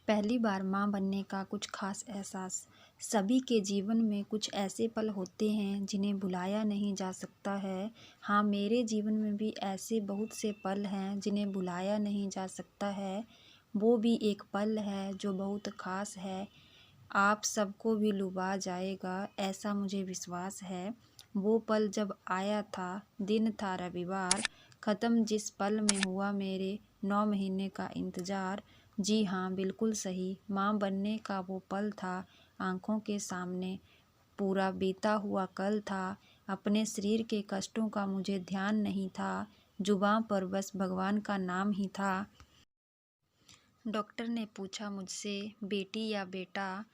पहली बार माँ बनने का कुछ खास एहसास। सभी के जीवन में कुछ ऐसे पल होते हैं जिन्हें भुलाया नहीं जा सकता है। हाँ, मेरे जीवन में भी ऐसे बहुत से पल हैं जिन्हें भुलाया नहीं जा सकता है। वो भी एक पल है जो बहुत खास है, आप सबको भी लुभा जाएगा, ऐसा मुझे विश्वास है। वो पल जब आया था, दिन था रविवार, ख़त्म जिस पल में हुआ मेरे 9 महीने का इंतज़ार। जी हाँ, बिल्कुल सही, माँ बनने का वो पल था, आँखों के सामने पूरा बीता हुआ कल था। अपने शरीर के कष्टों का मुझे ध्यान नहीं था, जुबां पर बस भगवान का नाम ही था। डॉक्टर ने पूछा मुझसे, बेटी या बेटा?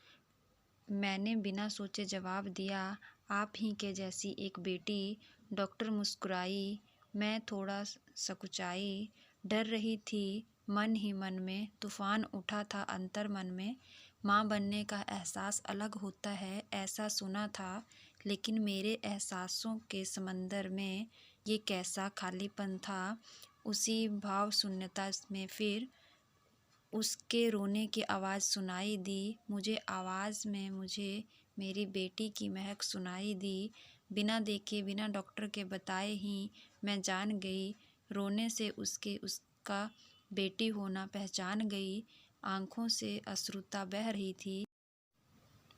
मैंने बिना सोचे जवाब दिया, आप ही के जैसी एक बेटी। डॉक्टर मुस्कुराई, मैं थोड़ा सकुचाई, डर रही थी मन ही मन में, तूफान उठा था अंतर मन में। माँ बनने का एहसास अलग होता है, ऐसा सुना था, लेकिन मेरे एहसासों के समंदर में ये कैसा खालीपन था। उसी भाव शून्यता में फिर उसके रोने की आवाज़ सुनाई दी मुझे, आवाज़ में मुझे मेरी बेटी की महक सुनाई दी। बिना देखे बिना डॉक्टर के बताए ही मैं जान गई, रोने से उसका बेटी होना पहचान गई। आँखों से अश्रुता बह रही थी।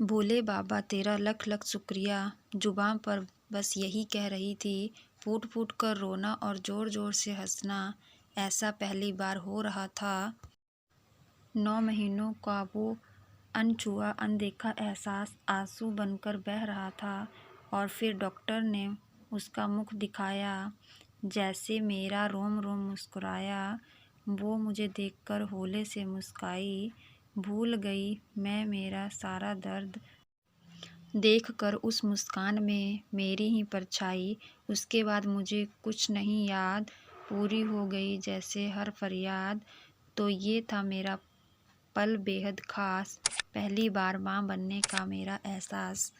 भोले बाबा तेरा लख लख शुक्रिया, जुबां पर बस यही कह रही थी। फूट फूट कर रोना और ज़ोर ज़ोर से हंसना, ऐसा पहली बार हो रहा था। 9 महीनों का वो अनछुआ अनदेखा एहसास आंसू बनकर बह रहा था। और फिर डॉक्टर ने उसका मुख दिखाया, जैसे मेरा रोम रोम मुस्कुराया। वो मुझे देखकर होले से मुस्काई, भूल गई मैं मेरा सारा दर्द, देखकर उस मुस्कान में मेरी ही परछाई। उसके बाद मुझे कुछ नहीं याद, पूरी हो गई जैसे हर फरियाद। तो ये था मेरा पल बेहद ख़ास, पहली बार माँ बनने का मेरा एहसास।